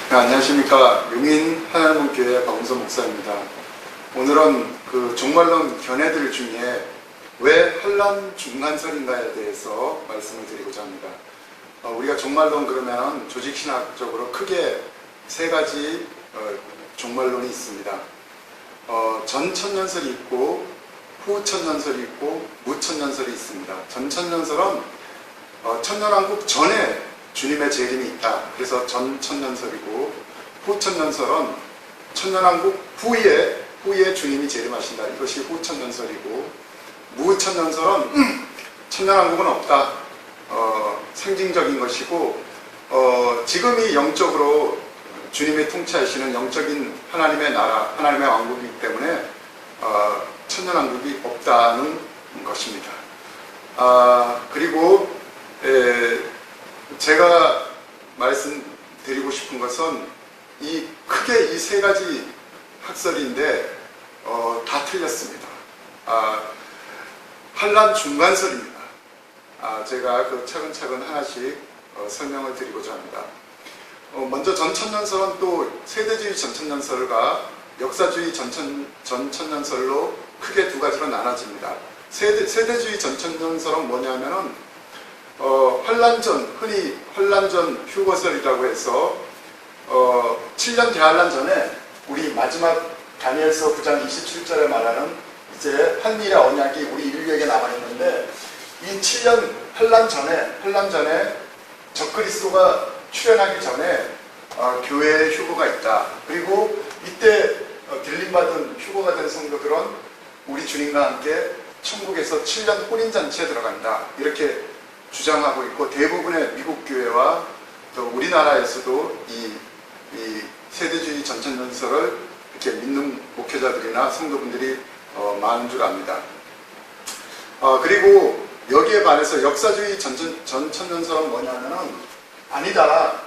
네, 안녕하십니까. 용인 하나님교회 박은서 목사입니다. 오늘은 그 종말론 견해들 중에 왜 환란 중간설인가에 대해서 말씀을 드리고자 합니다. 우리가 종말론 그러면 조직신학적으로 크게 세 가지 종말론이 있습니다. 전천년설이 있고 후천년설이 있고 무천년설이 있습니다. 전천년설은 천년왕국 전에 주님의 재림이 있다. 그래서 전천년설이고, 후천년설은 천년왕국 후에 주님이 재림하신다. 이것이 후천년설이고, 무천년설은 천년왕국은 없다. 상징적인 것이고, 지금이 영적으로 주님이 통치하시는 영적인 하나님의 나라, 하나님의 왕국이기 때문에 천년왕국이 없다는 것입니다. 그리고 제가 말씀드리고 싶은 것은 크게 이 세 가지 학설인데 다 틀렸습니다. 환란 중간설입니다. 제가 차근차근 하나씩 설명을 드리고자 합니다. 먼저 전천년설은 또 세대주의 전천년설과 역사주의 전천년설로 크게 두 가지로 나눠집니다. 세대주의 전천년설은 뭐냐면은 환란전, 흔히 환란전 휴거설이라고 해서 7년 대환란 전에 전에 마지막 다니엘서 9장 27절에 말하는 이제 한일의 언약이 우리 인류에게 남아있는데, 이 7년 환란 전에 적그리스도가 출현하기 전에 교회에 휴거가 있다. 그리고 이때 딜림받은 휴거가 된 성도들은 우리 주님과 함께 천국에서 7년 혼인잔치에 들어간다. 이렇게 주장하고 있고, 대부분의 미국 교회와 또 우리나라에서도 이 세대주의 전천년설을 이렇게 믿는 목회자들이나 성도분들이 많은 줄 압니다. 그리고 여기에 반해서 역사주의 전천년설은 뭐냐면은 아니다.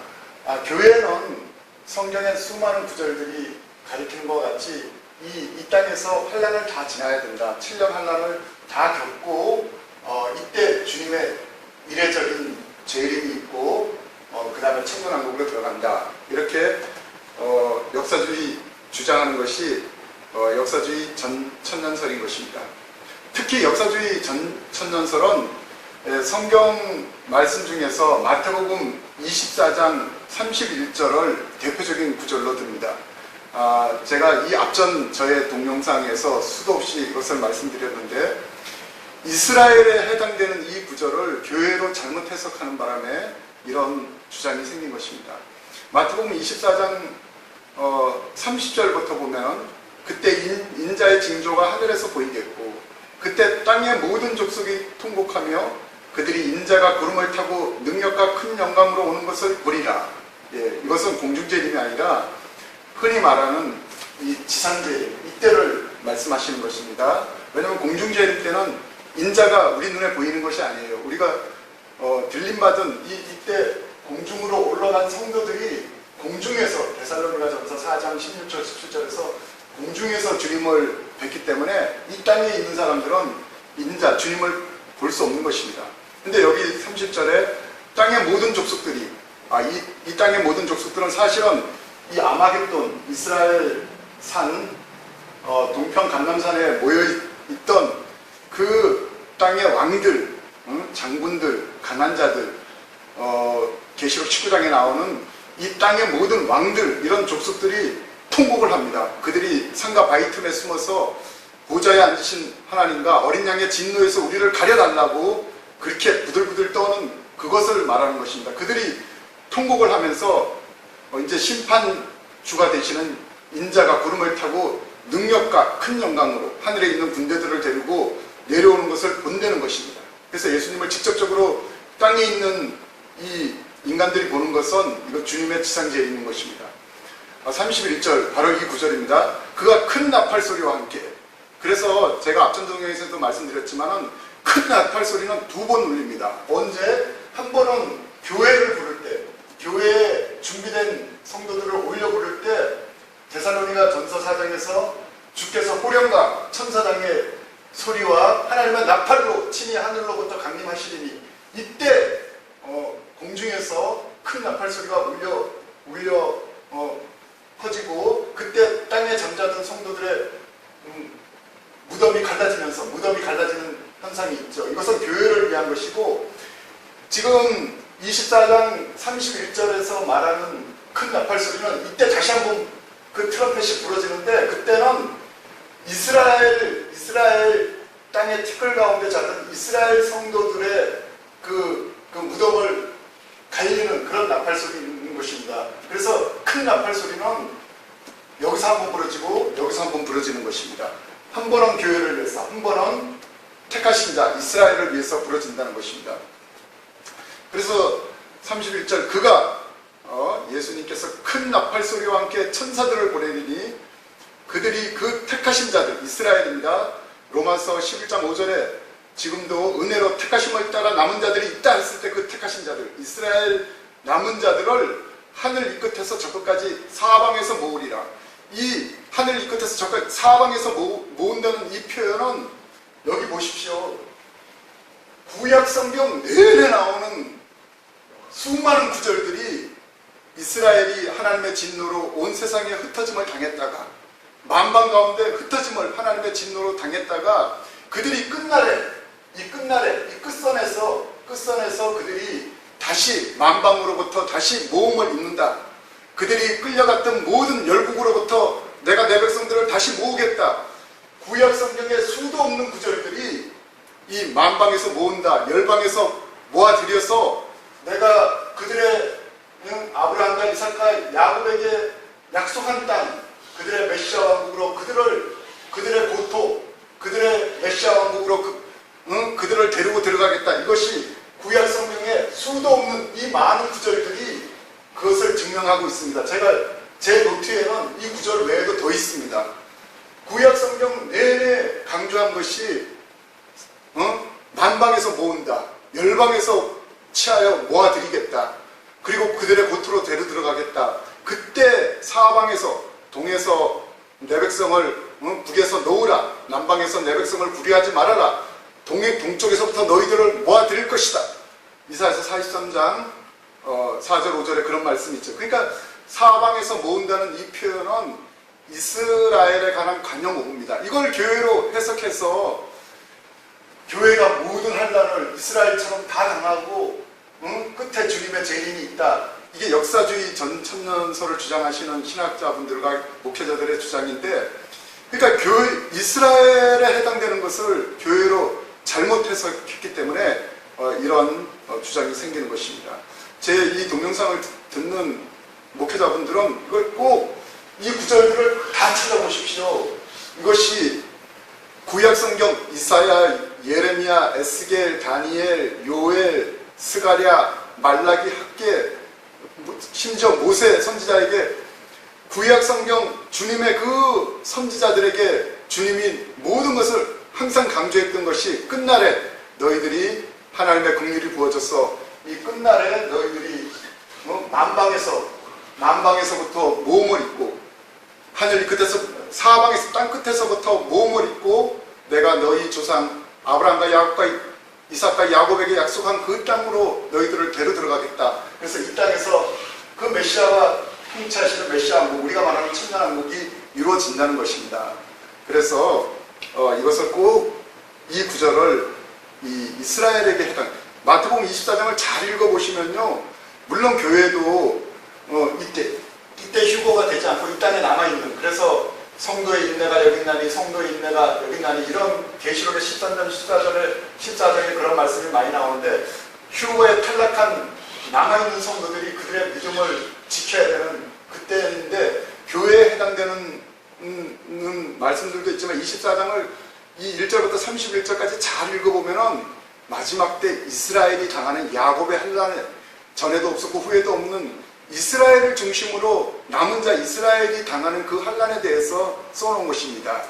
교회는 성경의 수많은 구절들이 가리키는 것 같이 이 땅에서 환란을 다 지나야 된다. 7년 환란을 다 겪고 이때 주님의 이례적인 재림이 있고 그 다음에 천년왕국으로 들어간다. 이렇게 역사주의 주장하는 것이 역사주의 전천년설인 것입니다. 특히 역사주의 전천년설은 성경 말씀 중에서 마태복음 24장 31절을 대표적인 구절로 듭니다. 제가 이 앞전 저의 동영상에서 수도 없이 이것을 말씀드렸는데, 이스라엘에 해당되는 이 구절을 교회로 잘못 해석하는 바람에 이런 주장이 생긴 것입니다. 마태복음 24장 30절부터 보면 그때 인자의 징조가 하늘에서 보이겠고, 그때 땅의 모든 족속이 통곡하며 그들이 인자가 구름을 타고 능력과 큰 영광으로 오는 것을 보리라. 이것은 공중재림이 아니라 흔히 말하는 이 지상재림, 이때를 말씀하시는 것입니다. 왜냐하면 공중재림 때는 인자가 우리 눈에 보이는 것이 아니에요. 우리가 들림받은 이때 공중으로 올라간 성도들이 공중에서, 데살로니가전서 4장 16절 17절에서 공중에서 주님을 뵙기 때문에 이 땅에 있는 사람들은 인자, 주님을 볼 수 없는 것입니다. 근데 여기 30절에 땅의 모든 족속들이, 이 땅의 모든 족속들은 사실은 이 아마겟돈, 이스라엘 산, 동편 감람산에 모여있던 그 땅의 왕들, 장군들, 가난자들, 계시록 19장에 나오는 이 땅의 모든 왕들, 이런 족속들이 통곡을 합니다. 그들이 산과 바위 틈에 숨어서 보좌에 앉으신 하나님과 어린 양의 진노에서 우리를 가려달라고 그렇게 부들부들 떠는 그것을 말하는 것입니다. 그들이 통곡을 하면서 이제 심판주가 되시는 인자가 구름을 타고 능력과 큰 영광으로 하늘에 있는 군대들을 데리고 내려오는 것을 본다는 것입니다. 그래서 예수님을 직접적으로 땅에 있는 이 인간들이 보는 것은 이거 주님의 지상재림인 것입니다. 31절, 바로 이 구절입니다. 그가 큰 나팔 소리와 함께. 그래서 제가 앞전 동영상에서도 말씀드렸지만은 큰 나팔 소리는 두 번 울립니다. 언제? 한 번은 교회를 부를 때, 교회에 준비된 성도들을 올려 부를 때, 데살로니가 전서 4장에서 주께서 호령과 천사장의 소리와 하나님의 나팔로 친히 하늘로부터 강림하시리니, 이때 공중에서 큰 나팔 소리가 울려 퍼지고 그때 땅에 잠자던 성도들의 무덤이 갈라지는 현상이 있죠. 이것은 교회를 위한 것이고, 지금 24장 31절에서 말하는 큰 나팔 소리는 이때 다시 한번 그 트럼펫이 부러지는데, 그때는 이스라엘 땅의 티끌 가운데 자던 이스라엘 성도들의 그 무덤을 갈리는 그런 나팔 소리인 것입니다. 그래서 큰 나팔 소리는 여기서 한번 부러지고 여기서 한번 부러지는 것입니다. 한 번은 교회를 위해서, 한 번은 택하신 자 이스라엘을 위해서 부러진다는 것입니다. 그래서 31절 그가 예수님께서 큰 나팔 소리와 함께 천사들을 보내리니 그들이 그 택하신 자들 이스라엘입니다. 로마서 11장 5절에 지금도 은혜로 택하심을 따라 남은 자들이 있다 했을 때 그 택하신 자들 이스라엘 남은 자들을 하늘 이 끝에서 저 끝까지 사방에서 모으리라. 이 하늘 이 끝에서 저 끝 사방에서 모은다는 이 표현은 여기 보십시오. 구약 성경 내내 나오는 수많은 구절들이 이스라엘이 하나님의 진노로 온 세상에 흩어짐을 당했다가, 만방 가운데 흩어짐을 하나님의 진노로 당했다가 그들이 이 끝선에서 그들이 다시 만방으로부터 다시 모음을 입는다. 그들이 끌려갔던 모든 열국으로부터 내가 내 백성들을 다시 모으겠다. 구약 성경에 수도 없는 구절들이 이 만방에서 모은다, 열방에서 모아들여서 내가 그들의 아브라함과 이삭과 야곱에게 약속한 땅, 그들의 메시아 왕국으로 그들의 고토, 그들의 메시아 왕국으로 그들을 데리고 들어가겠다. 이것이 구약 성경에 수도 없는 이 많은 구절들이 그것을 증명하고 있습니다. 제 노트에는 이 구절 외에도 더 있습니다. 구약 성경 내내 강조한 것이 만방에서 모은다, 열방에서 취하여 모아드리겠다, 그리고 그들의 고토로 데려 들어가겠다. 그때 사방에서 동에서 내 백성을 북에서 놓으라, 남방에서 내 백성을 구류하지 말아라, 동쪽에서부터 너희들을 모아드릴 것이다. 이사야서 43장 4절 5절에 그런 말씀이 있죠. 그러니까 사방에서 모은다는 이 표현은 이스라엘에 관한 관용어구입니다. 이걸 교회로 해석해서 교회가 모든 환난을 이스라엘처럼 다 당하고 끝에 주님의 재림이 있다. 이게 역사주의 전천년설을 주장하시는 신학자분들과 목회자들의 주장인데, 그러니까 이스라엘에 해당되는 것을 교회로 잘못 해석했기 때문에 이런 주장이 생기는 것입니다. 제 이 동영상을 듣는 목회자분들은 이걸 꼭 이 구절들을 다 찾아보십시오. 이것이 구약성경 이사야, 예레미야, 에스겔, 다니엘, 요엘, 스가랴, 말라기, 학개, 심지어 모세 선지자에게 구약성경 주님의 그 선지자들에게 주님이 모든 것을 항상 강조했던 것이 끝날에 너희들이 하나님의 긍휼이 부어져서 이 끝날에 너희들이 만방에서부터 모험을 입고 하늘 끝에서 사방에서 땅 끝에서부터 모험을 입고 내가 너희 조상 아브라함과 야곱과 이삭과 야곱에게 약속한 그 땅으로 너희들을 데려 들어가겠다. 그래서 이 땅에서 그 메시아와 통치하시는 메시아 왕국, 우리가 말하는 천년왕국이 이루어진다는 것입니다. 그래서 이것을 꼭 이 구절을 이 이스라엘에게 해당, 마태복음 24장을 잘 읽어보시면요, 물론 교회도 이때 휴거가 되지 않고 이 땅에 남아있는, 그래서 성도의 인내가 여기 있나니 성도의 인내가 여기 있나니 이런 계시록의 13장 14절에 그런 말씀이 많이 나오는데, 휴거에 탈락한 남아있는 성도들이 그들의 믿음을 지켜야 되는 그때인데, 교회에 해당되는 말씀들도 있지만 24장을 이 1절부터 31절까지 잘 읽어보면은 마지막 때 이스라엘이 당하는 야곱의 환난에 전에도 없었고 후에도 없는 이스라엘을 중심으로 남은 자 이스라엘이 당하는 그 환난에 대해서 써놓은 것입니다.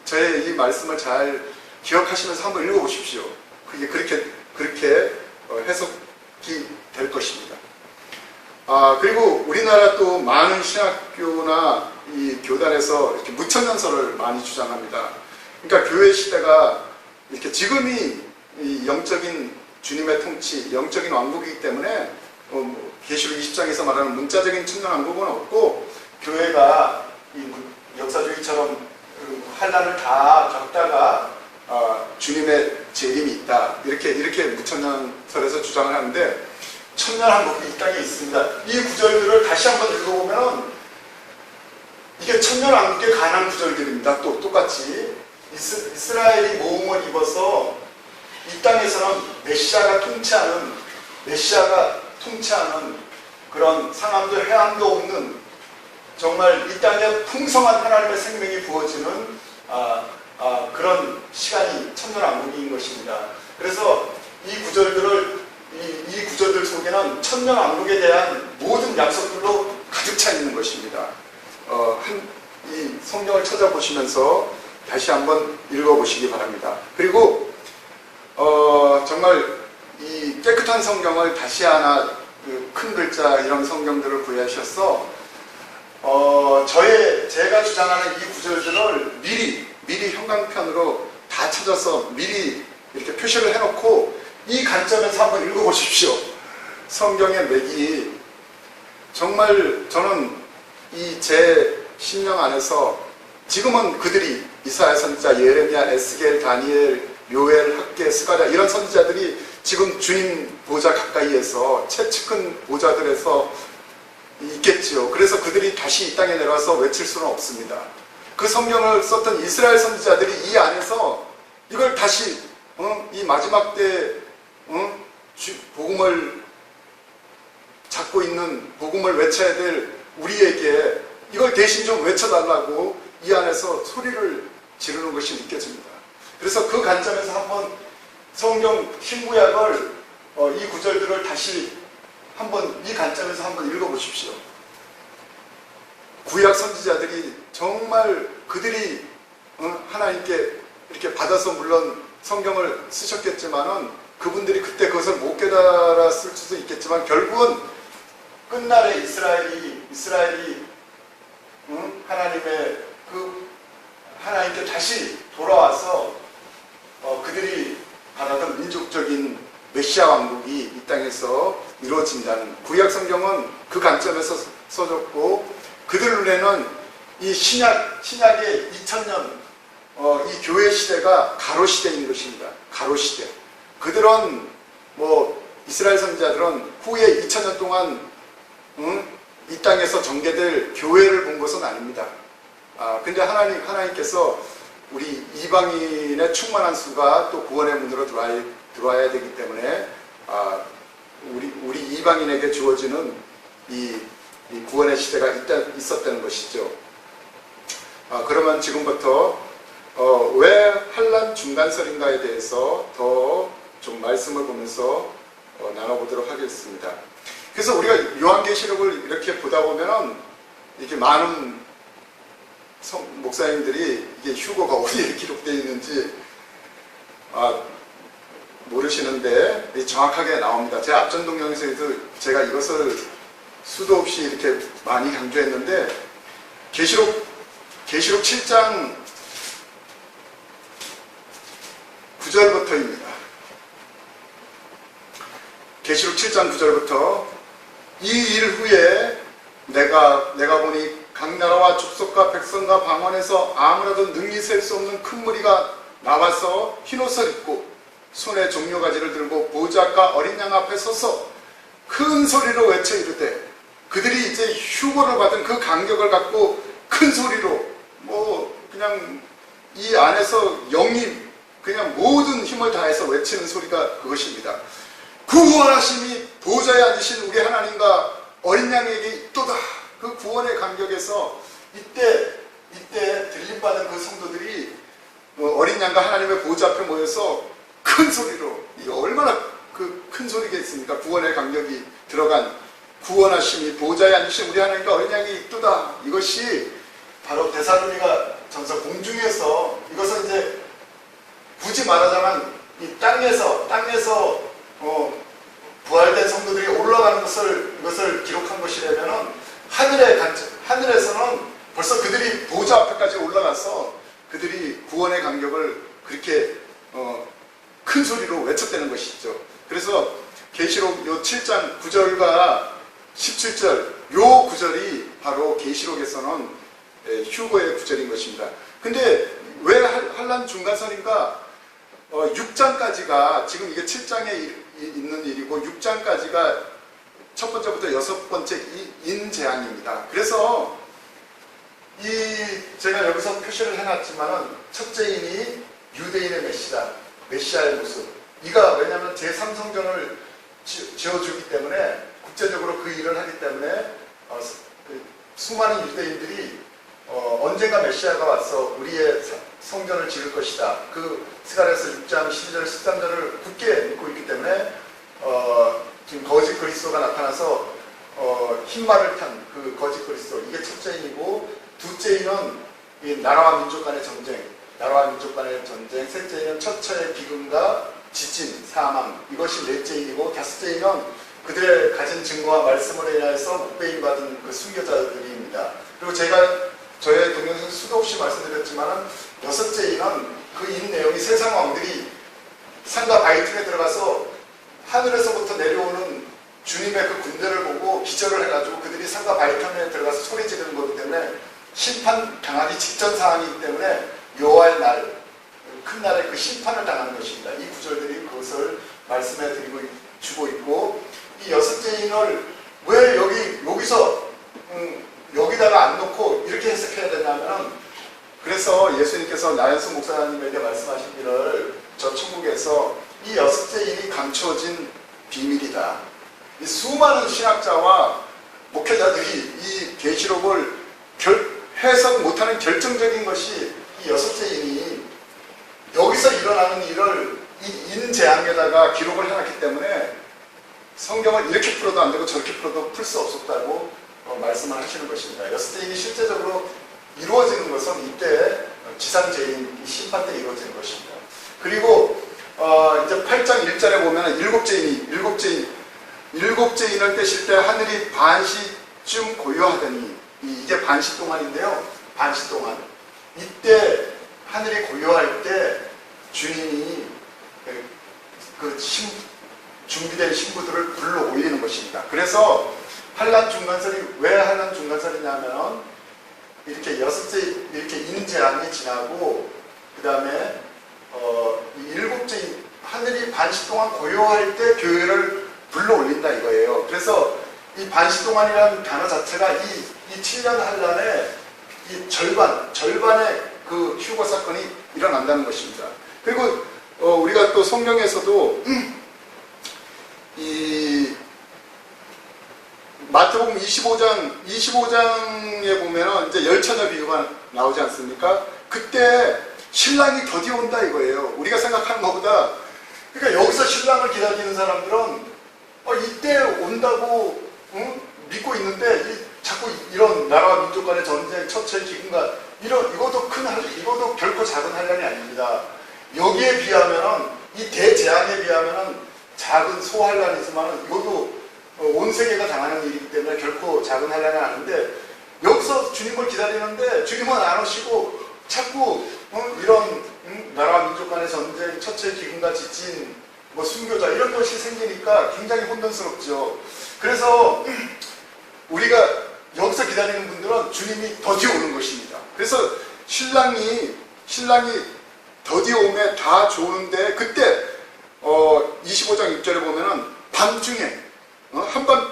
저의 이 말씀을 잘 기억하시면서 한번 읽어보십시오. 그게 그렇게 해석이 될 것입니다. 그리고 우리나라 또 많은 신학교나 이 교단에서 이렇게 무천년설을 많이 주장합니다. 그러니까 교회 시대가 이렇게 지금이 이 영적인 주님의 통치, 영적인 왕국이기 때문에 계시록 20장에서 말하는 문자적인 천년왕국은 없고, 교회가 이 역사주의처럼 환란을 다 겪다가 주님의 재림이 있다, 이렇게 무천년설에서 주장을 하는데, 천년왕국이 이 땅에 있습니다. 이 구절들을 다시 한번 읽어보면 이게 천년왕국에 관한 구절들입니다. 또 똑같이 이스라엘이 모험을 입어서 이 땅에서는 메시아가 통치하는 그런 상함도 해함도 없는, 정말 이 땅에 풍성한 하나님의 생명이 부어지는 그런 시간이 천년왕국인 것입니다. 그래서 이 구절들 속에는 천년왕국에 대한 모든 약속들로 가득 차 있는 것입니다. 이 성경을 찾아보시면서 다시 한번 읽어보시기 바랍니다. 그리고 정말 이 깨끗한 성경을 다시 하나 큰 글자 이런 성경들을 구하셔서 제가 주장하는 이 구절들을 미리 형광펜으로 다 찾아서 미리 이렇게 표시를 해놓고 이 관점에서 한번 읽어보십시오. 성경의 맥이 정말, 저는 이 제 심령 안에서 지금은 그들이 이사야 선지자, 예레미야, 에스겔, 다니엘, 요엘, 학개, 스가랴 이런 선지자들이 지금 주님 보좌 가까이에서 채측근 보좌들에서 있겠지요. 그래서 그들이 다시 이 땅에 내려와서 외칠 수는 없습니다. 그 성경을 썼던 이스라엘 선지자들이 이 안에서 이걸 다시 이 마지막 때 복음을 잡고 있는, 복음을 외쳐야 될 우리에게 이걸 대신 좀 외쳐달라고 이 안에서 소리를 지르는 것이 느껴집니다. 그래서 그 관점에서 한번 성경 신구약을 이 구절들을 다시 한번 이 관점에서 한번 읽어보십시오. 구약 선지자들이 정말 그들이 하나님께 이렇게 받아서 물론 성경을 쓰셨겠지만은 그분들이 그때 그것을 못 깨달았을 수도 있겠지만 결국은 끝날에 이스라엘이 하나님의 하나님께 다시 돌아와서 그들이 바라던 민족적인 메시아 왕국이 이 땅에서 이루어진다는, 구약 성경은 그 관점에서 써졌고, 그들 눈에는 이 신약의 2000년 이 교회 시대가 가로 시대인 것입니다. 가로 시대. 그들은 이스라엘 선지자들은 후에 2000년 동안 이 땅에서 전개될 교회를 본 것은 아닙니다. 근데 하나님께서 우리 이방인의 충만한 수가 또 구원의 문으로 들어와야 되기 때문에 우리 이방인에게 주어지는 이 구원의 시대가 있었다는 것이죠. 그러면 지금부터 왜 환난 중간설인가에 대해서 더 좀 말씀을 보면서 나눠보도록 하겠습니다. 그래서 우리가 요한계시록을 이렇게 보다 보면은 이렇게 많은 목사님들이 이게 휴거가 어디에 기록되어 있는지 모르시는데 정확하게 나옵니다. 제 앞전 동영상에서도 제가 이것을 수도 없이 이렇게 많이 강조했는데, 계시록 7장 9절부터입니다. 계시록 7장 9절부터 이 일 후에 내가 보니 각 나라와 족속과 백성과 방언에서 아무라도 능히 셀 수 없는 큰 무리가 나와서 흰옷을 입고 손에 종려가지를 들고 보좌 앞과 어린 양 앞에 서서 큰 소리로 외쳐 이르되, 그들이 이제 휴거를 받은 그 간격을 갖고 큰 소리로 그냥 이 안에서 영이 그냥 모든 힘을 다해서 외치는 소리가 그것입니다. 구원하심이 보좌에 앉으신 우리 하나님과 어린 양에게 있도다. 그 구원의 간격에서 이때 들림받은 그 성도들이 어린 양과 하나님의 보좌 앞에 모여서 큰 소리로, 이게 얼마나 그 큰 소리겠습니까? 구원의 간격이 들어간, 구원하심이 보좌에 앉으신 우리 하나님과 어린 양이 있도다. 이것이 바로 데살로니가 전서 공중에서, 이것은 이제 굳이 말하자면 이 땅에서 부활된 성도들이 올라가는 이것을 기록한 것이라면은 하늘에서는 벌써 그들이 보좌 앞에까지 올라가서 그들이 구원의 간격을 그렇게 큰 소리로 외쳤다는 것이죠. 그래서 계시록 요 7장 9절과 17절 요 구절이 바로 계시록에서는 휴거의 구절인 것입니다. 근데 왜 환란 중간선인가? 6장까지가 지금 이게 7장에 있는 일이고 6장까지가 첫 번째부터 여섯 번째 인재앙입니다. 그래서 제가 여기서 표시를 해놨지만은 첫째인이 유대인의 메시아의 모습. 이가 왜냐하면 제3성전을 지어주기 때문에 국제적으로 그 일을 하기 때문에 수많은 유대인들이 언젠가 메시아가 와서 우리의 성전을 지을 것이다. 그 스가랴서 6장 12절 13절을 굳게 믿고 있기 때문에 지금 거짓 그리스도가 나타나서 흰말을 탄 그 거짓 그리스도, 이게 첫째인이고, 둘째인은 이 나라와 민족 간의 전쟁, 셋째인은 처처의 기근과 지진, 사망, 이것이 넷째인이고, 다섯째인은 그들의 가진 증거와 말씀으로 인하여서 묵배임 받은 그 순교자들입니다. 그리고 제가 저의 동영상 수도 없이 말씀드렸지만 여섯째인은 그 인 내용이 세상 왕들이 산과 바위 틈에 들어가서 하늘에서부터 내려오는 주님의 그 군대를 보고 기절을 해가지고 그들이 산과 바위 틈에 들어가서 소리 지르는 거기 때문에 심판 당하기 직전 상황이기 때문에 여호와의 날, 큰 날에 그 심판을 당하는 것입니다. 이 구절들이 그것을 말씀해 드리고 주고 있고, 이 여섯째 인을 왜 여기서 여기다가 안 놓고 이렇게 해석해야 되냐면, 그래서 예수님께서 나연수 목사님에게 말씀하시기를 저 천국에서 이 여섯째 인이 감추어진 비밀이다. 이 수많은 신학자와 목회자들이 이 계시록을 해석 못하는 결정적인 것이 이 여섯째 인이 여기서 일어나는 일을 이 인재앙에다가 기록을 해놨기 때문에 성경을 이렇게 풀어도 안 되고 저렇게 풀어도 풀 수 없었다고 말씀을 하시는 것입니다. 여섯째 인이 실제적으로 이루어지는 것은 이때 지상재인, 심판 때 이루어지는 것입니다. 그리고 이제 8장 1절에 보면 일곱째 인을 떼실 때 하늘이 반시쯤 고요하더니, 이게 반시 동안인데요. 반시 동안. 이때 하늘이 고요할 때 주님이 준비된 신부들을 불러 올리는 것입니다. 그래서 환란 중간설이 왜 환란 중간설이냐면 이렇게 여섯째 이렇게 인재앙이 지나고 그 다음에 일곱째 하늘이 반시 동안 고요할 때 교회를 불러 올린다 이거예요. 그래서 이 반시 동안이라는 단어 자체가 이 7년 환란의 이 절반의 그 휴거 사건이 일어난다는 것입니다. 그리고 우리가 또 성경에서도 이 마태복음 25장에 보면은 이제 열처녀 비유가 나오지 않습니까? 그때 신랑이 더디어 온다 이거예요. 우리가 생각하는 것보다. 그러니까 여기서 신랑을 기다리는 사람들은 이때 온다고 믿고 있는데 자꾸 이런 나라와 민족 간의 전쟁, 처처의 기근과 이것도 이것도 결코 작은 환란이 아닙니다. 여기에 비하면은 이 대재앙에 비하면은 작은 소환란이지만 이것도 온 세계가 당하는 일이기 때문에 결코 작은 환란이 아닌데, 여기서 주님을 기다리는데 주님은 안 오시고 자꾸 이런 나라와 민족 간의 전쟁, 처처의 기근과 지진, 순교자 이런 것이 생기니까 굉장히 혼돈스럽죠. 그래서 우리가 여기서 기다리는 분들은 주님이 더디어 오는 것입니다. 그래서 신랑이 더디어 오면 다 좋은데, 그때 25장 6절에 보면은 밤중에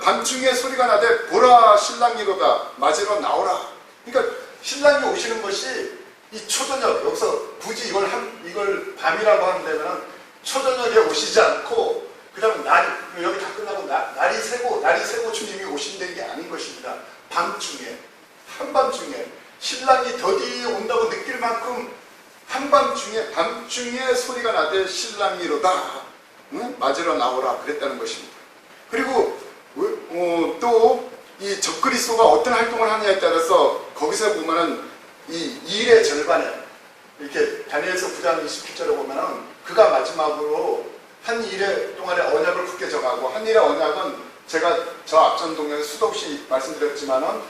밤중에 소리가 나되 보라 신랑이로다 맞으러 나오라. 그러니까 신랑이 오시는 것이 이 초저녁, 여기서 굳이 이걸 밤이라고 한다면 초저녁에 오시지 않고 그다음 여기 다 끝나고 날이 새고 주님이 오신다는 게 아닌 것입니다. 밤중에, 한밤중에 신랑이 더디 온다고 느낄 만큼 밤중에 소리가 나되 신랑이로다 맞으러 나오라 그랬다는 것입니다. 그리고 또 이 적그리스도가 어떤 활동을 하느냐에 따라서 거기서 보면은 이 일의 절반에 이렇게 다니엘서 9장 27절에 보면은 그가 마지막으로 한 일의 동안에 언약을 굳게 정하고, 한 일의 언약은 제가 저 앞전 동영에 수도 없이 말씀드렸지만은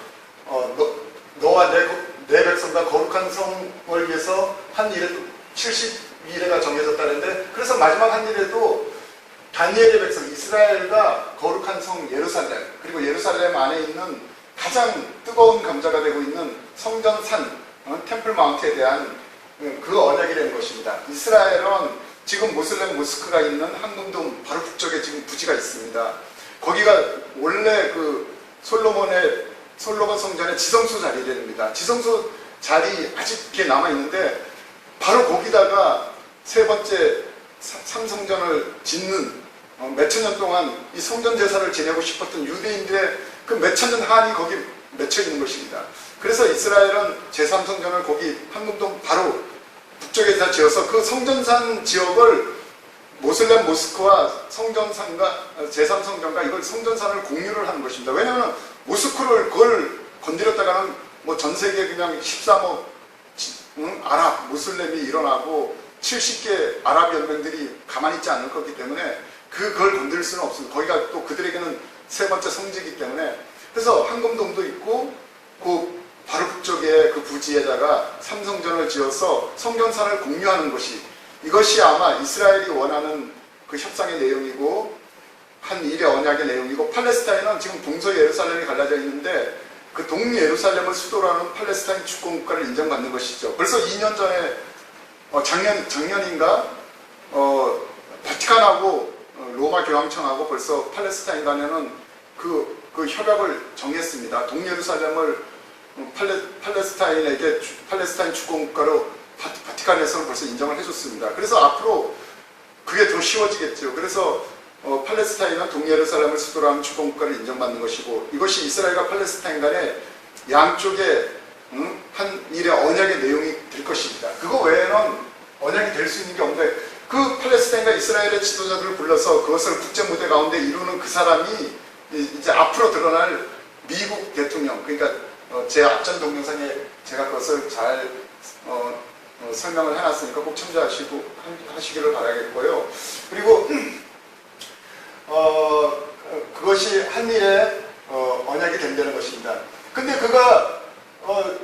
너와 내 백성과 거룩한 성을 위해서 한 일에 72일에가 정해졌다는데, 그래서 마지막 한 일에도 다니엘의 백성 이스라엘과 거룩한 성 예루살렘, 그리고 예루살렘 안에 있는 가장 뜨거운 감자가 되고 있는 성전산 템플 마운트에 대한 그 언약이 된 것입니다. 이스라엘은 지금 모슬렘 모스크가 있는 황금동 바로 북쪽에 지금 부지가 있습니다. 거기가 원래 그 솔로몬 성전의 지성소 자리랍니다. 지성소 자리 아직 이렇게 남아 있는데 바로 거기다가 세 번째 삼성전을 짓는 몇천 년 동안 이 성전 제사를 지내고 싶었던 유대인들의 그 몇천 년 한이 거기 맺혀 있는 것입니다. 그래서 이스라엘은 제3성전을 거기 황금동 바로 북쪽에다 지어서 그 성전산 지역을 모슬렘 모스크와 성전산과 제3성전과 이걸 성전산을 공유를 하는 것입니다. 왜냐하면 모스크를 그걸 건드렸다가는 뭐 전 세계 그냥 13억 아랍 모슬렘이 일어나고 70개 아랍 연맹들이 가만히 있지 않을 거기 때문에 그걸 건드릴 수는 없습니다. 거기가 또 그들에게는 세 번째 성지이기 때문에 그래서 황금동도 있고 그 바로 북쪽에 그 부지에다가 삼성전을 지어서 성전산을 공유하는 것이 이것이 아마 이스라엘이 원하는 그 협상의 내용이고 한 일의 언약의 내용이고 팔레스타인은 지금 동서 예루살렘이 갈라져 있는데 그 동 예루살렘을 수도로 하는 팔레스타인 주권국가를 인정받는 것이죠. 벌써 2년 전에 작년인가 바티칸하고 로마 교황청하고 벌써 팔레스타인 간에는 그 협약을 정했습니다. 동예루살렘을 팔레스타인에게 팔레스타인 주권국가로 바티칸에서는 벌써 인정을 해줬습니다. 그래서 앞으로 그게 더 쉬워지겠죠. 그래서 팔레스타인은 동예루살렘을 수도로 하는 주권국가를 인정받는 것이고 이것이 이스라엘과 팔레스타인 간의 양쪽의 한 일의 언약의 내용이 될 것입니다. 그거 외에는 언약이 될 수 있는 게 없는데 그 팔레스타인과 이스라엘의 지도자들을 불러서 그것을 국제무대 가운데 이루는 그 사람이 이제 앞으로 드러날 미국 대통령, 그러니까 제 앞전 동영상에 제가 그것을 잘 설명을 해놨으니까 꼭 참조하시기를 바라겠고요. 그리고 그것이 한일의 언약이 된다는 것입니다. 근데 그가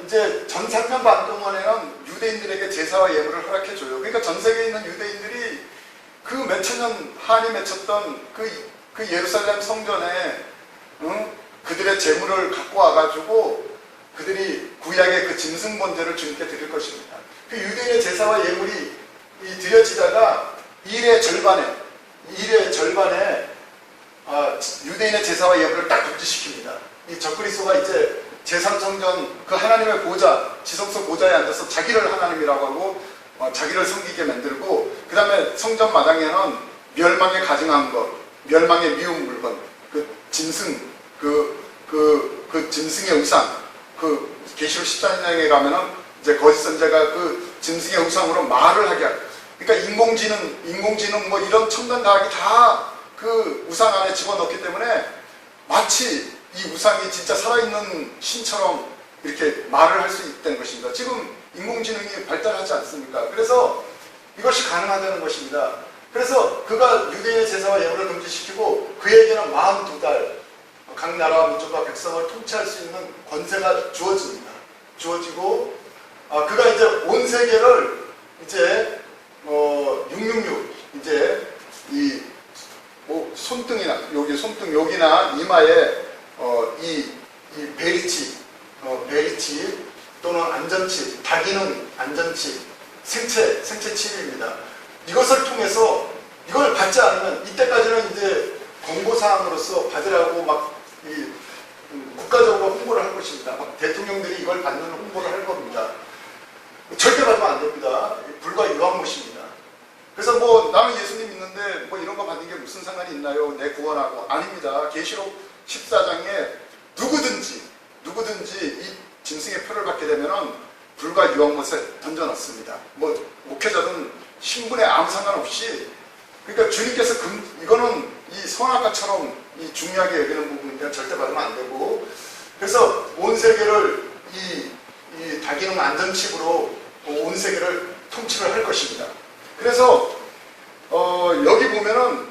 이제 전 3년 반 동안에는 유대인들에게 제사와 예물을 허락해줘요. 그러니까 전 세계에 있는 유대인들이 그 몇천 년 한이 맺혔던 그 예루살렘 성전에 그들의 재물을 갖고 와가지고 그들이 구약의 그 짐승 번제를 주님께 드릴 것입니다. 그 유대인의 제사와 예물이 드려지다가 일의 절반에 유대인의 제사와 예물을 딱 금지시킵니다. 이 적그리스도가 이제 제3성전 그 하나님의 보좌, 지성소 보좌에 앉아서 자기를 하나님이라고 하고 자기를 섬기게 만들고 그 다음에 성전 마당에는 멸망에 가증한 것, 멸망에 미운 물건, 그 짐승, 그 짐승의 우상, 그 계시록 14장에 가면은 이제 거짓 선자가 그 짐승의 우상으로 말을 하게 하고, 그러니까 인공지능 뭐 이런 첨단 과학이 다 그 우상 안에 집어넣기 때문에 마치 이 우상이 진짜 살아있는 신처럼 이렇게 말을 할 수 있다는 것입니다. 지금 인공지능이 발달하지 않습니까? 그래서 이것이 가능하다는 것입니다. 그래서 그가 유대인의 제사와 예물을 금지시키고 그에게는 42달 각 나라와 민족과 백성을 통치할 수 있는 권세가 주어집니다. 주어지고 그가 이제 온 세계를 이제 666 이제 이 손등이나 여기나 이마에 이 베리치 또는 안전칩, 다기능 안전칩, 생체 칩입니다. 이것을 통해서 이걸 받지 않으면 이때까지는 이제 공고사항으로서 받으라고 막 국가적으로 홍보를 할 것입니다. 막 대통령들이 이걸 받는 홍보를 할 겁니다. 절대 받으면 안 됩니다. 불과 유황못입니다. 그래서 뭐 나는 예수님 믿는데 뭐 이런 거 받는 게 무슨 상관이 있나요? 내 구원하고. 아닙니다. 계시록 14장에 누구든지 이 짐승의 표를 받게 되면은 불과 유황못에 던져놨습니다. 뭐 목회자든 신분에 아무 상관없이, 그러니까 주님께서 이거는 이 선악과처럼 이 중요하게 여기는 부분이니까 절대 받으면 안 되고, 그래서 온 세계를 이 다기능 안전칩으로 온 세계를 통치를 할 것입니다. 그래서 여기 보면은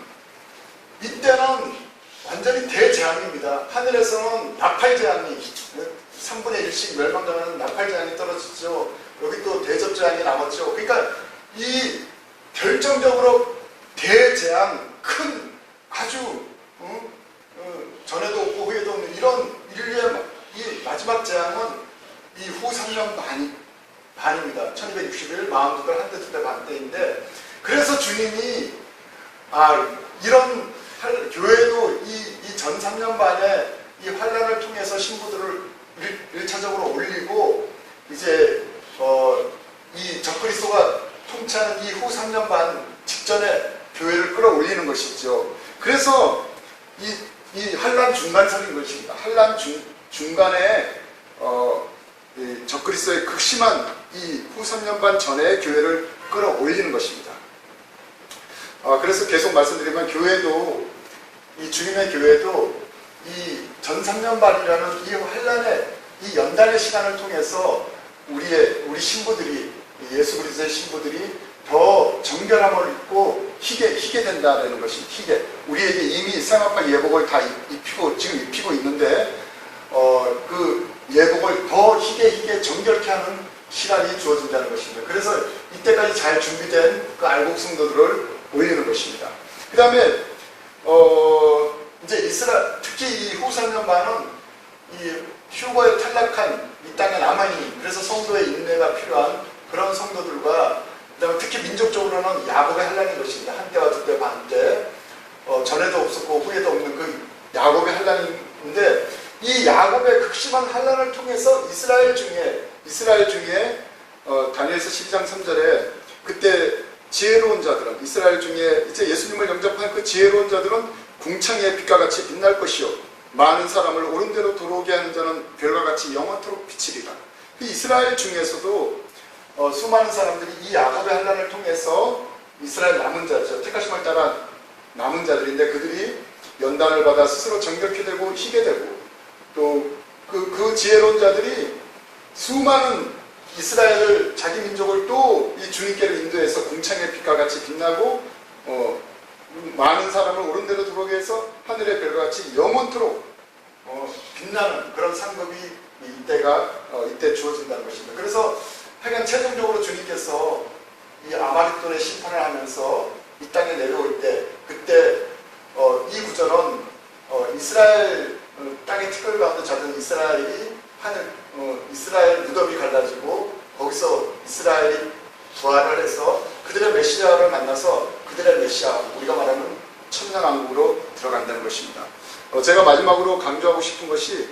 이때는 완전히 대재앙입니다. 하늘에서는 나팔 재앙이 3분의 1씩 멸망당하는 나팔 재앙이 떨어지죠. 여기 또 대접 재앙이 남았죠. 그러니까 이 결정적으로 대재앙, 큰 아주 전에도 없고 후에도 없는 이런 인류의 이 마지막 재앙은 이 후 3년 반입니다. 1260일, 42달, 한때, 두때, 반때인데, 그래서 주님이 이런 교회도 이 전 3년 반에 이 환란을 통해서 신부들을 1차적으로 올리고 이제 이 적그리스도가 통치하는 이 후 3년 반 직전에 교회를 끌어올리는 것이죠. 그래서 이 환란 중간선인 것입니다. 환란 중간에 이 적그리스도의 극심한 이 후 3년 반 전에 교회를 끌어올리는 것입니다. 그래서 계속 말씀드리면 교회도 이 주님의 교회도 이 전 3년 반이라는 이 환란의 이 연단의 시간을 통해서 우리 신부들이 예수 그리스도의 신부들이 더 정결함을 입고 희게 된다는 것입니다. 희게. 우리에게 이미 쌍합과 예복을 다 지금 입히고 있는데 그 예복을 더 희게 정결케 하는 시간이 주어진다는 것입니다. 그래서 이때까지 잘 준비된 그 알곡 성도들을 올리는 것입니다. 그 다음에 이제 특히 이 후 3년 반은 이 휴거에 탈락한 이 땅에 남아있는, 그래서 성도의 인내가 필요한 그런 성도들과, 그다음에 특히 민족적으로는 야곱의 환란인 것입니다. 한때와 두때, 반때, 전에도 없었고 후에도 없는 그 야곱의 환란인데, 이 야곱의 극심한 환란을 통해서 이스라엘 중에 다니엘서 12장 3절에 그때 지혜로운 자들은, 이스라엘 중에 이제 예수님을 영접한 그 지혜로운 자들은 궁창의 빛과 같이 빛날 것이요 많은 사람을 옳은 대로 돌아오게 하는 자는 별과 같이 영원토록 비치리라. 이스라엘 중에서도 수많은 사람들이 이 야곱의 환란을 통해서 이스라엘 남은 자죠. 택하심을 따라 남은 자들인데, 그들이 연단을 받아 스스로 정결케 되고 희게 되고, 또 그 지혜로운 자들이 수많은 이스라엘을, 자기 민족을 또 이 주님께로 인도해서 궁창의 빛과 같이 빛나고 많은 사람을 옳은 대로 들어오게 해서 하늘의 별과 같이 영원토록 빛나는 그런 상급이 이때 주어진다는 것입니다. 그래서 하여간 최종적으로 주님께서 이 아말렉돈의 심판을 하면서 이 땅에 내려올 때, 그때 이 구절은 이스라엘 땅의 티끌 가운데 젖은 이스라엘이 이스라엘 무덤이 갈라지고 거기서 이스라엘이 부활을 해서 그들의 메시아를 만나서 그들의 메시아, 우리가 말하는 천년왕국으로 들어간다는 것입니다. 제가 마지막으로 강조하고 싶은 것이,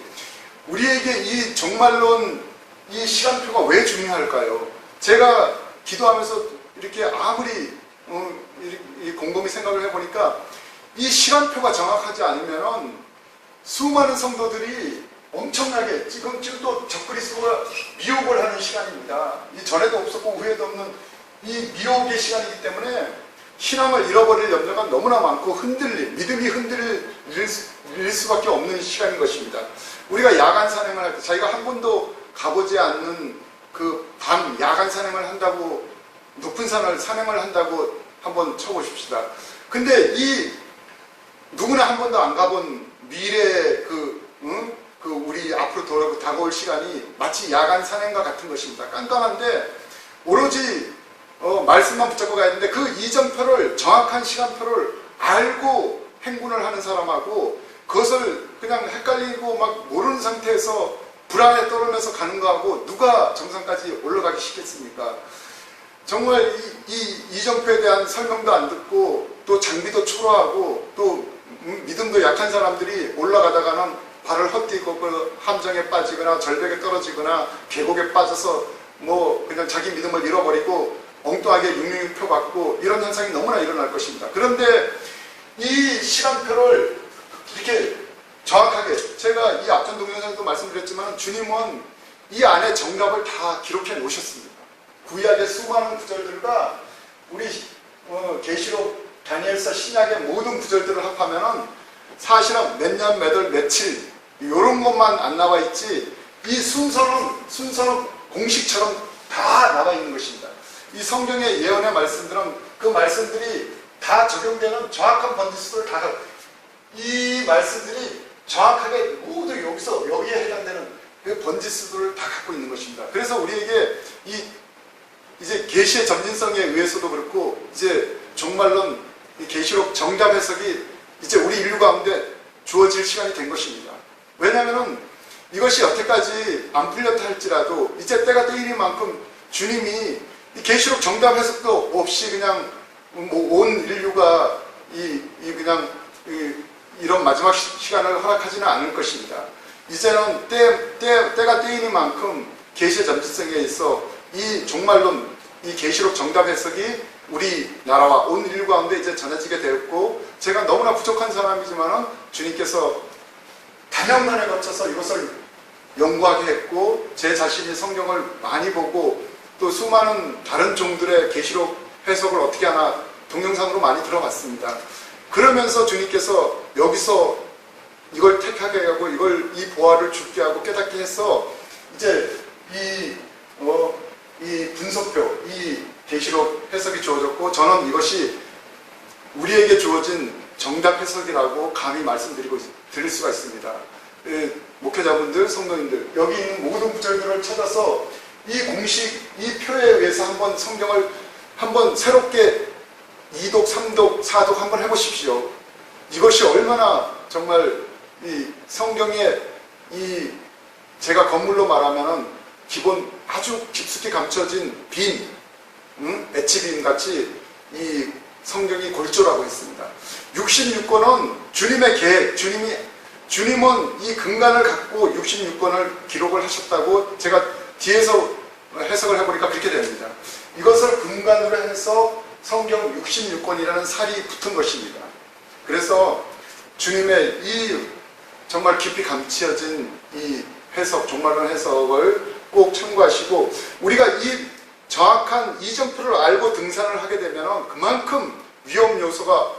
우리에게 정말로 이 시간표가 왜 중요할까요? 제가 기도하면서 이렇게 아무리 곰곰이 생각을 해보니까 이 시간표가 정확하지 않으면 수많은 성도들이 엄청나게 지금도 적그리스도가 미혹을 하는 시간입니다. 이 전에도 없었고 후에도 없는 이 미혹의 시간이기 때문에 신앙을 잃어버릴 염려가 너무나 많고 믿음이 흔들릴 수밖에 없는 시간인 것입니다. 우리가 야간 산행을 할 때, 자기가 한 번도 가보지 않는 그 밤 야간 산행을 한다고, 높은 산을 산행을 한다고 한번 쳐보십시다. 근데 누구나 한 번도 안 가본 미래의 우리 앞으로 다가올 시간이 마치 야간 산행과 같은 것입니다. 깜깜한데 오로지 말씀만 붙잡고 가야 되는데, 그 이정표를, 정확한 시간표를 알고 행군을 하는 사람하고 그것을 그냥 헷갈리고 막 모르는 상태에서 불안에 떨면서 가는 거하고 누가 정상까지 올라가기 쉽겠습니까? 정말 이 이정표에 대한 설명도 안 듣고, 또 장비도 초라하고, 또 믿음도 약한 사람들이 올라가다가는 발을 헛디고 그 함정에 빠지거나 절벽에 떨어지거나 계곡에 빠져서 그냥 자기 믿음을 잃어버리고 엉뚱하게 육육표 받고, 이런 현상이 너무나 일어날 것입니다. 그런데 이 시간표를 이렇게 정확하게, 제가 이 앞전 동영상에도 말씀드렸지만 주님은 이 안에 정답을 다 기록해 놓으셨습니다. 구약의 수많은 구절들과 우리 계시록, 다니엘서, 신약의 모든 구절들을 합하면은 사실은 몇 년, 몇 월, 며칠 이런 것만 안 나와 있지, 이 순서는 공식처럼 다 나와 있는 것입니다. 이 성경의 예언의 말씀들은 그 말씀들이 다 적용되는 정확한 번지수를 이 말씀들이 정확하게 모두 여기에 해당되는 그 번지수들을 다 갖고 있는 것입니다. 그래서 우리에게 이제 계시의 점진성에 의해서도 그렇고, 이제 정말로 이 계시록 정답 해석이 이제 우리 인류 가운데 주어질 시간이 된 것입니다. 왜냐하면 이것이 여태까지 안 풀렸다 할지라도 이제 때가 때이니만큼 주님이 이 계시록 정답 해석도 없이 그냥 온 인류가 그냥 이런 마지막 시간을 허락하지는 않을 것입니다. 이제는 때가 때이니만큼 계시의 잠재성에 있어 이 종말론, 이 계시록 정답 해석이 우리나라와 온 인류 가운데 이제 전해지게 되었고, 제가 너무나 부족한 사람이지만은 주님께서 단연간에 거쳐서 이것을 연구하게 했고, 제 자신이 성경을 많이 보고 또 수많은 다른 종들의 계시록 해석을 어떻게 하나 동영상으로 많이 들어봤습니다. 그러면서 주님께서 여기서 이걸 택하게 하고 이 보화를 죽게 하고 깨닫게 해서 이제 이 분석표, 이 계시록 해석이 주어졌고, 저는 이것이 우리에게 주어진 정답 해석이라고 감히 드릴 수가 있습니다. 목회자분들, 성도님들, 여기 있는 모든 구절들을 찾아서 이 공식, 이 표에 의해서 한번 성경을 한번 새롭게 2독, 3독, 4독 한번 해보십시오. 이것이 얼마나 정말 이 성경에 제가 건물로 말하면은 기본 아주 깊숙이 감춰진 빈, 애치빈 같이 이 성경이 골조라고 했습니다. 66권은 주님의 계획, 주님은 이 근간을 갖고 66권을 기록을 하셨다고 제가 뒤에서 해석을 해보니까 그렇게 됩니다. 이것을 근간으로 해서 성경 66권이라는 살이 붙은 것입니다. 그래서 주님의 이 정말 깊이 감춰진 이 해석, 종말론 해석을 꼭 참고하시고, 우리가 이 정확한 이정표를 알고 등산을 하게 되면 그만큼 위험 요소가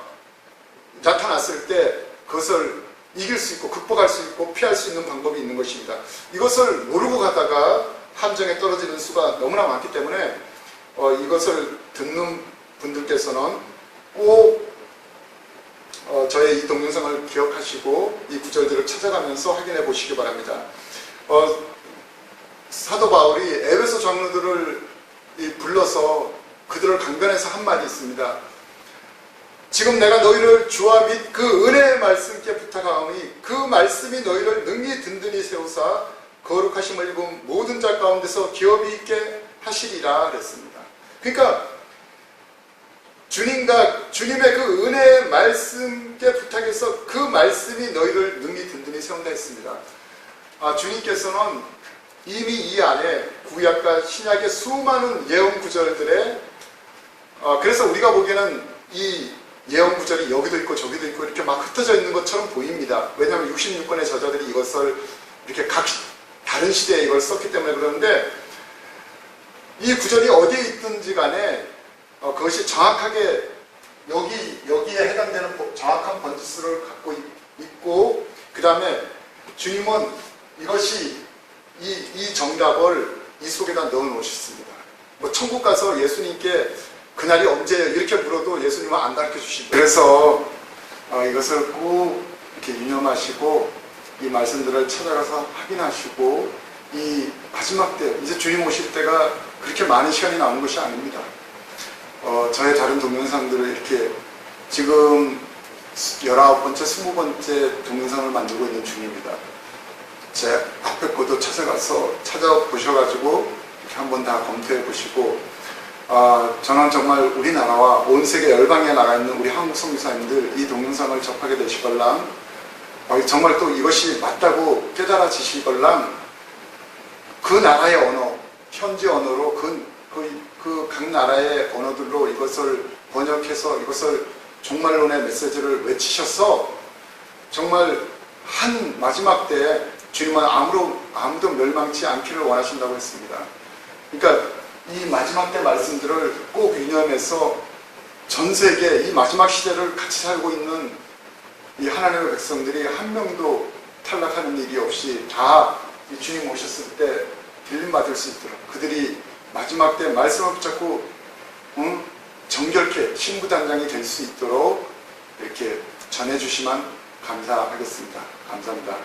나타났을 때 그것을 이길 수 있고 극복할 수 있고 피할 수 있는 방법이 있는 것입니다. 이것을 모르고 가다가 함정에 떨어지는 수가 너무나 많기 때문에 이것을 듣는 분들께서는 꼭 저의 이 동영상을 기억하시고 이 구절들을 찾아가면서 확인해 보시기 바랍니다. 사도 바울이 에베소 장로들을 불러서 그들을 강변해서 한 말이 있습니다. 지금 내가 너희를 주와 및 그 은혜의 말씀께 부탁하오니 그 말씀이 너희를 능히 든든히 세우사 거룩하심을 입은 모든 자 가운데서 기업이 있게 하시리라 그랬습니다. 그러니까 주님의 그 은혜의 말씀께 부탁해서 그 말씀이 너희를 능히 든든히 세운다 했습니다. 주님께서는 이미 이 안에 구약과 신약의 수많은 예언 구절들에 그래서 우리가 보기에는 이 예언 구절이 여기도 있고 저기도 있고 이렇게 막 흩어져 있는 것처럼 보입니다. 왜냐하면 66권의 저자들이 이것을 이렇게 각 다른 시대에 이걸 썼기 때문에 그러는데, 이 구절이 어디에 있든지 간에 그것이 정확하게 여기에 해당되는 정확한 번지수를 갖고 있고, 그 다음에 주님은 이것이 이 정답을 이 속에다 넣어 놓으셨습니다. 천국 가서 예수님께 그날이 언제예요? 이렇게 물어도 예수님은 안 가르쳐 주시고, 그래서 이것을 꼭 이렇게 유념하시고 이 말씀들을 찾아가서 확인하시고, 이 마지막 때 이제 주님 오실 때가 그렇게 많은 시간이 남은 것이 아닙니다. 저의 다른 동영상들을 이렇게 지금 19번째, 20번째 동영상을 만들고 있는 중입니다. 제 앞에 것도 찾아보셔가지고 이렇게 한번 다 검토해 보시고, 저는 정말 우리나라와 온 세계 열방에 나가 있는 우리 한국 선교사님들 이 동영상을 접하게 되시걸랑 정말 또 이것이 맞다고 깨달아지시걸랑 그 나라의 언어, 현지 언어로 그 각 나라의 언어들로 이것을 번역해서 이것을 종말론의 메시지를 외치셔서 정말 한 마지막 때 주님은 아무도 멸망치 않기를 원하신다고 했습니다. 그러니까 이 마지막 때 말씀들을 꼭 유념해서 전 세계 이 마지막 시대를 같이 살고 있는 이 하나님의 백성들이 한 명도 탈락하는 일이 없이 다 이 주님 오셨을 때 들림받을 수 있도록 그들이 마지막 때 말씀을 붙잡고 정결케 신부단장이 될 수 있도록 이렇게 전해주시면 감사하겠습니다. 감사합니다.